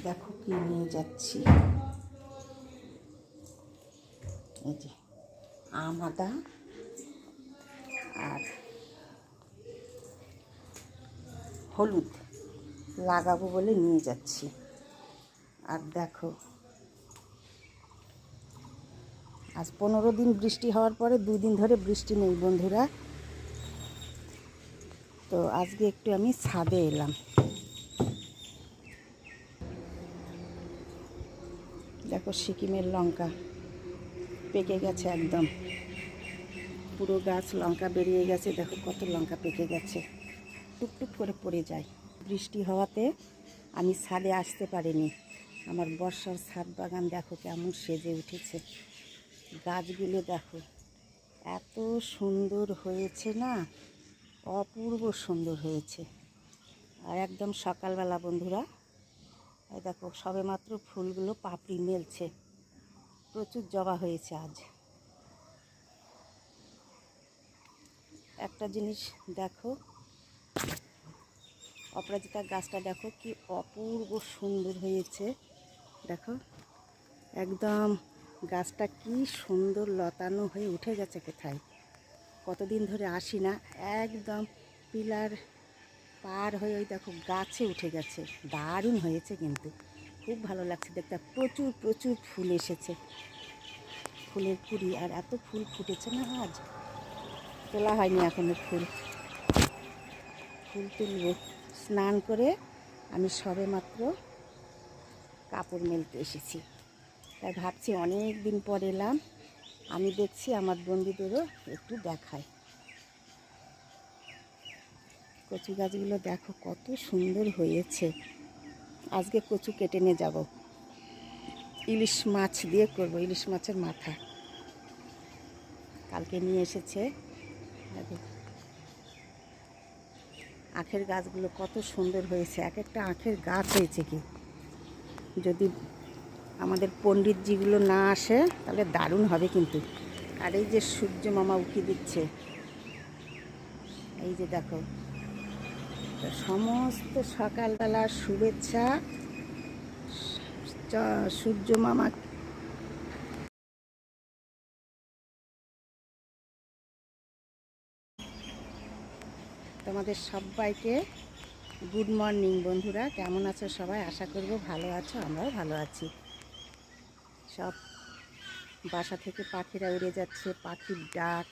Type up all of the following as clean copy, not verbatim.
দেখো কি নিয়ে যাচ্ছি, এই যে আম আদা আর হলুদ লাগাবো বলে নিয়ে যাচ্ছি। আর দেখো আজ 15 দিন বৃষ্টি হওয়ার পরে 2 দিন ধরে বৃষ্টি নেই বন্ধুরা। তো আজকে একটু আমি ছাদে এলাম। দেখো সিকিমের লঙ্কা পেকে গেছে, একদম পুরো গাছ লঙ্কা বেরিয়ে গেছে। দেখো কত লঙ্কা পেকে গেছে, টুকটুক করে পড়ে যায়। বৃষ্টি হওয়াতে আমি ছাদে আসতে পারিনি। আমার বর্ষার ছাদ বাগান দেখো কেমন সেজে উঠেছে। গাছগুলো দেখো এত সুন্দর হয়েছে না, অপূর্ব সুন্দর হয়েছে। আর একদম সকালবেলা বন্ধুরা, এই দেখো সবেমাত্র ফুলগুলো পাপড়ি মেলছে। প্রচুর জবা হয়েছে আজ। একটা জিনিস দেখো, অপরাজিতা গাছটা দেখো কি অপূর্ব সুন্দর হয়েছে। দেখো একদম গাছটা কি সুন্দর লতানো হয়ে উঠে গেছে। কোথায় কতদিন ধরে আসি না, একদম পিলার পার হয়ে ওই দেখো গাছে উঠে গেছে। দারুণ হয়েছে, কিন্তু খুব ভালো লাগছে দেখতে। প্রচুর প্রচুর ফুল এসেছে, ফুলের কুড়ি। আর এত ফুল ফুটেছে না, আজ তোলা হয়নি এখনো। ফুল তুলব। স্নান করে আমি সবেমাত্র কাপড় মেলতে এসেছি। তাই ভাবছি অনেক দিন পর এলাম, আমি দেখছি আমার বন্ধুদেরও একটু দেখাই। কচু গাছগুলো দেখো কত সুন্দর হয়েছে। আজকে কচু কেটে নিয়ে যাব, ইলিশ মাছ দিয়ে করব, ইলিশ মাছের মাথা। কালকে নিয়ে এসেছে। দেখো আখের গাছগুলো কত সুন্দর হয়েছে, এক একটা আখের গাছ হয়েছে। কি যদি আমাদের পণ্ডিতজিগুলো না আসে তাহলে দারুণ হবে কিন্তু। আর এই যে সূর্য মামা উকি দিচ্ছে, এই যে দেখো। সমস্ত সকালবেলার শুভেচ্ছা সূর্য মামা। তোমাদের সবাইকে গুড মর্নিং বন্ধুরা। কেমন আছো সবাই? আশা করব ভালো আছো, আমরাও ভালো আছি। সব বাসা থেকে পাখিরা উড়ে যাচ্ছে, পাখির ডাক।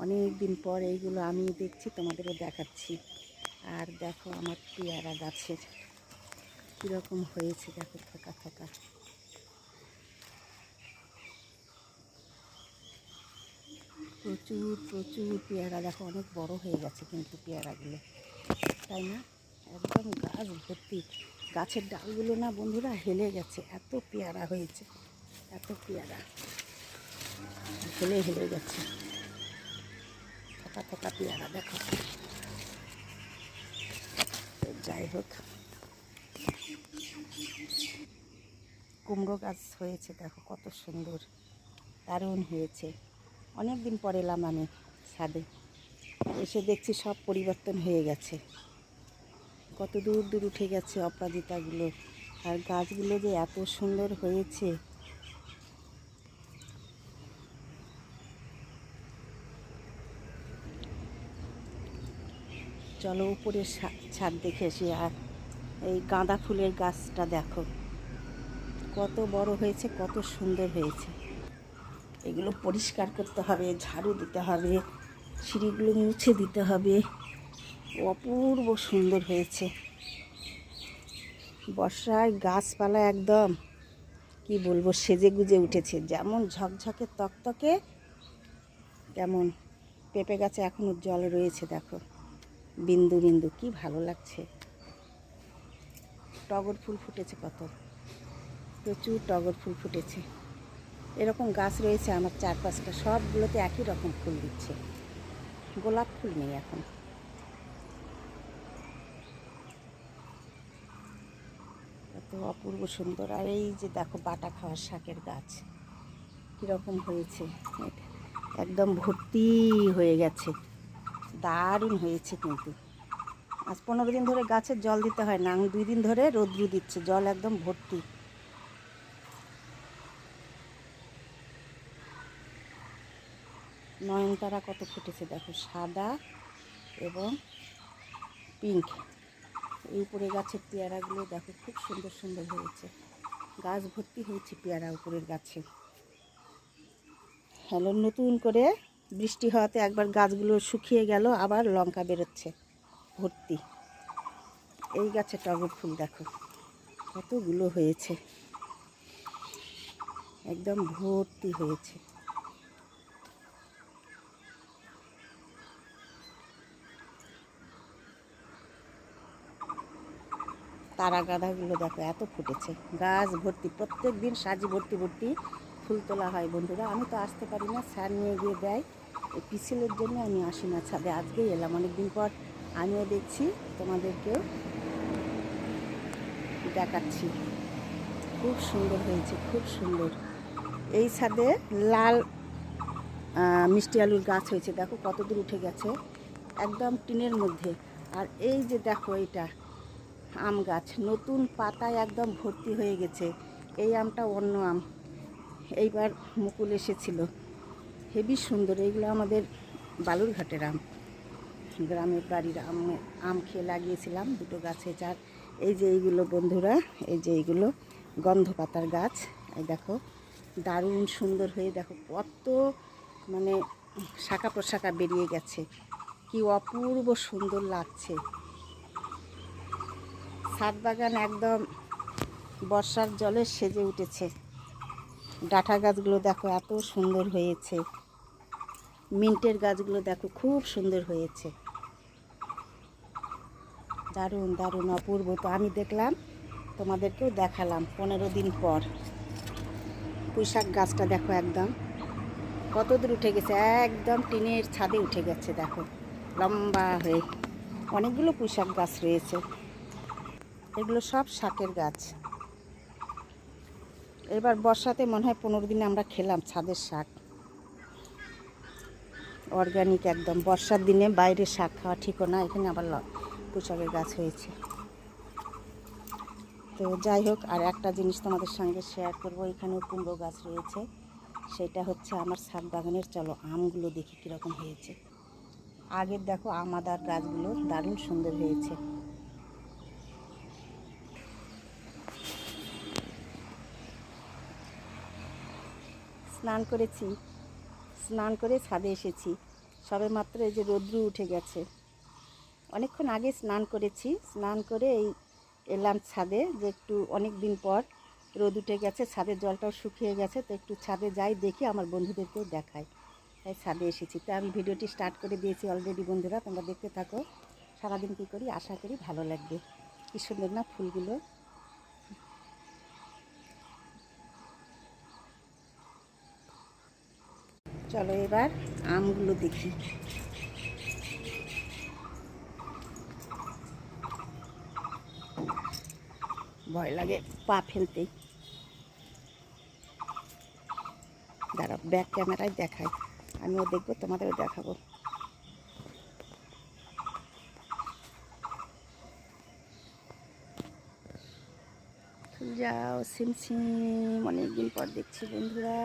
অনেক দিন পর এইগুলো আমি দেখছি, তোমাদেরও দেখাচ্ছি। আর দেখো আমার পেয়ারা গাছের কীরকম হয়েছে, দেখো থোকা থোকা। প্রচুর প্রচুর পেয়ারা, দেখো অনেক বড় হয়ে গেছে কিন্তু পেয়ারাগুলো, তাই না? একদম গাছ ভর্তি। গাছের ডালগুলো না বন্ধুরা হেলে গেছে, এত পেয়ারা হয়েছে, এত পেয়ারা হেলে গেছে। থোকা থোকা পেয়ারা দেখো। যাই হোক, কুমড়ো গাছ হয়েছে দেখো কত সুন্দর, দারুণ হয়েছে। অনেক দিন পর এলাম আমি ছাদে, এসে দেখছি সব পরিবর্তন হয়ে গেছে। কত দূর দূর উঠে গেছে অপরাজিতাগুলো। আর গাছগুলো যে এত সুন্দর হয়েছে। চলো উপরে ছাদ দেখে এসে। আর এই গাঁদা ফুলের গাছটা দেখো কত বড় হয়েছে, কত সুন্দর হয়েছে। এগুলো পরিষ্কার করতে হবে, ঝাড়ু দিতে হবে, সিঁড়িগুলো মুছে দিতে হবে। অপূর্ব সুন্দর হয়েছে। বর্ষায় গাছপালা একদম কি বলবো সেজে গুজে উঠেছে। যেমন ঝকঝকে তকতকে, তেমন পেঁপে গাছে এখনও জল রয়েছে দেখো, বিন্দু বিন্দু। কি ভালো লাগছে। টগর ফুল ফুটেছে কত, প্রচুর টগর ফুল ফুটেছে। এরকম গাছ রয়েছে আমার 4-5টা, সবগুলোতে একই রকম ফুল দিচ্ছে। গোলাপ ফুল নেই এখন। এত অপূর্ব সুন্দর। আর এই যে দেখো বাটা খাওয়ার শাকের গাছ কীরকম হয়েছে, একদম ভর্তি হয়ে গেছে, দারুণ হয়েছে কিন্তু। আজ 15 দিন ধরে গাছে জল দিতে হয় না, 2 দিন ধরে রৌদ্র দিচ্ছে, জল একদম ভর্তি। নয়নতারা কত ফুটেছে দেখো, সাদা এবং পিঙ্ক। এই উপরে গাছের পেয়ারাগুলো দেখো খুব সুন্দর সুন্দর হয়েছে, গাছ ভর্তি হয়েছে পেয়ারা উপরের গাছে। হ্যালো, নতুন করে বৃষ্টি হওয়াতে একবার গাছগুলো শুকিয়ে গেল, আবার লঙ্কা বেরোচ্ছে ভর্তি। এই গাছে টগর ফুল দেখো কতগুলো হয়েছে, একদম ভর্তি হয়েছে। তারা গাঁদাগুলো দেখো এত ফুটেছে, গাছ ভর্তি, প্রত্যেক দিন সাজি ভর্তি ভর্তি ফুল তোলা হয় বন্ধুরা। আমি তো আসতে পারি না, স্যার নিয়ে গিয়ে দেয়। এই পিছিলের জন্য আমি আসি না ছাদে, আজকেই এলাম, অনেকদিন পর আমিও দেখছি, তোমাদেরকেও দেখাচ্ছি। খুব সুন্দর হয়েছে, খুব সুন্দর। এই ছাদে লাল মিষ্টি আলুর গাছ হয়েছে, দেখো কত দূর উঠে গেছে, একদম টিনের মধ্যে। আর এই যে দেখো এটা আম গাছ, নতুন পাতায় একদম ভর্তি হয়ে গেছে। এই আমটা অন্য আম, এইবার মুকুল এসেছিল, হেবি সুন্দর। এইগুলো আমাদের বালুরঘাটের আম, গ্রামের বাড়ির আম খেয়ে লাগিয়েছিলাম 2টো গাছে। আর এই যে এইগুলো বন্ধুরা, এই যে এইগুলো গন্ধ পাতার গাছ, এই দেখো দারুণ সুন্দর হয়ে দেখো কত মানে শাখা প্রশাখা বেরিয়ে গেছে, কি অপূর্ব সুন্দর লাগছে। ছাদ বাগান একদম বর্ষার জলে সেজে উঠেছে। ডাঁটা গাছগুলো দেখো এত সুন্দর হয়েছে, মিন্টের গাছগুলো দেখো খুব সুন্দর হয়েছে, দারুণ দারুণ অপূর্ব। তো আমি দেখলাম, তোমাদেরকেও দেখালাম 15 দিন পর। পুঁইশাক গাছটা দেখো একদম কত দূর উঠে গেছে, একদম টিনের ছাদে উঠে গেছে দেখো, লম্বা হয়ে অনেকগুলো পুঁইশাক গাছ রয়েছে। এগুলো সব শাকের গাছ। এবার বর্ষাতে মনে হয় 15 দিনে আমরা খেলাম ছাদের শাক, অর্গানিক একদম। বর্ষার দিনে বাইরে শাক খাওয়া ঠিকও না, এখানে আবার পুঁইশাকের গাছ হয়েছে। তো যাই হোক, আর একটা জিনিস তোমাদের সঙ্গে শেয়ার করব, এখানেও কুমড়ো গাছ রয়েছে, সেটা হচ্ছে আমার ছাদ বাগানের। চলো আমগুলো দেখি কীরকম হয়েছে। আগের দেখো আমাদার গাছগুলো দারুণ সুন্দর হয়েছে। স্নান করেছি, স্নান করে ছাদে এসেছি সবে মাত্র, এই যে রৌদ্র উঠে গেছে। অনেকক্ষণ আগে স্নান করেছি, স্নান করে এই এলাম ছাদে, যে একটু অনেক দিন পর রোদ উঠে গেছে, ছাদের জলটাও শুকিয়ে গেছে, তো একটু ছাদে যাই, দেখি আমার বন্ধুদেরকেও দেখাই, তাই ছাদে এসেছি। তো আমি ভিডিওটি স্টার্ট করে দিয়েছি অলরেডি বন্ধুরা, তোমরা দেখতে থাকো। সারাদিন কী করি আশা করি ভালো লাগবে। কী সুন্দর না ফুলগুলো। চলো এবার আমগুলো দেখি। ভয় লাগে পা ফেলতেই, দাঁড়াও ব্যাক ক্যামেরায় দেখাই, আমিও দেখবো তোমাদেরও দেখাবো। যাও সিমসিম, অনেকদিন পর দেখছি বন্ধুরা।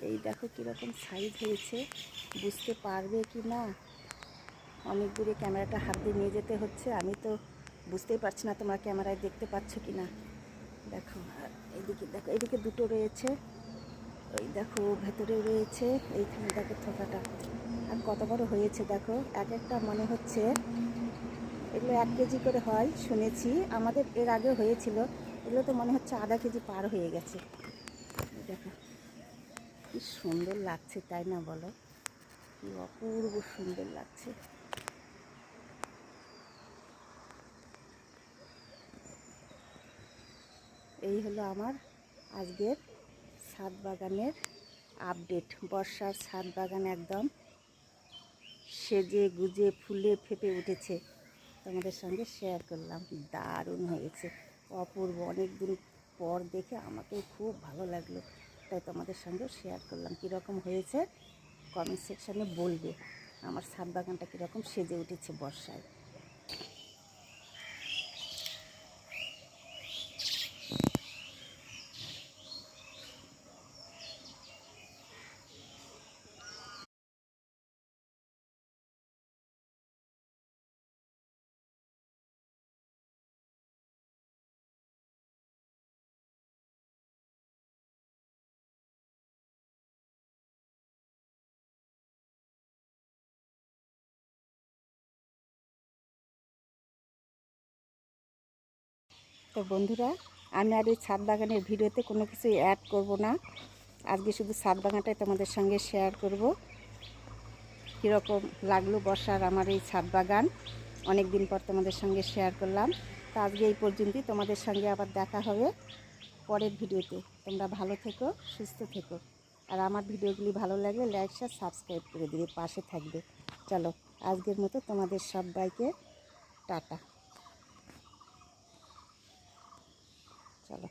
এই দেখো কীরকম সাইজ হয়েছে, বুঝতে পারবে কি না, অনেক দূরে ক্যামেরাটা হাত দিয়ে নিয়ে যেতে হচ্ছে, আমি তো বুঝতেই পারছি না তোমরা ক্যামেরায় দেখতে পাচ্ছ কি না। দেখো আর এইদিকে দেখো, এইদিকে 2টো রয়েছে, ওই দেখো ভেতরে রয়েছে, এইখানে দেখো থোকাটা, আর কত বড় হয়েছে দেখো। এক একটা মনে হচ্ছে এগুলো 1 কেজি করে হয় শুনেছি, আমাদের এর আগে হয়েছিল। এগুলো তো মনে হচ্ছে আধা কেজি পার হয়ে গেছে। দেখো কি সুন্দর লাগছে, তাই না বলো, কি অপূর্ব সুন্দর লাগছে। এই হলো আমার আজকের ছাদ বাগানের আপডেট। বর্ষার ছাদ বাগান একদম সেজে গুজে ফুলে ফেপে উঠেছে, তোমাদের সঙ্গে শেয়ার করলাম। দারুণ হয়েছে, অপূর্ব। অনেক দিন পর দেখে আমাকে খুব ভালো লাগলো, তাই তোমাদের সঙ্গে শেয়ার করলাম। কীরকম হয়েছে কমেন্ট সেকশানে বলবে, আমার ছাদ বাগানটা কীরকম সেজে উঠেছে বর্ষায়। তো বন্ধুরা, আমি আর এই ছাদ বাগানের ভিডিওতে কোনো কিছু অ্যাড করব না। আজকে শুধু ছাদ বাগানটাই তোমাদের সঙ্গে শেয়ার করব। কীরকম লাগলো বর্ষার আমার এই ছাদ বাগান, অনেক দিন পর তোমাদের সঙ্গে শেয়ার করলাম। তো আজকে এই পর্যন্তই, তোমাদের সঙ্গে আবার দেখা হবে পরের ভিডিওতে। তোমরা ভালো থেকো, সুস্থ থেকো, আর আমার ভিডিওগুলি ভালো লাগলে লাইক শেয়ার সাবস্ক্রাইব করে দিবে, পাশে থাকবে। চলো, আজকের মতো তোমাদের সবাইকে টাটা। চলো।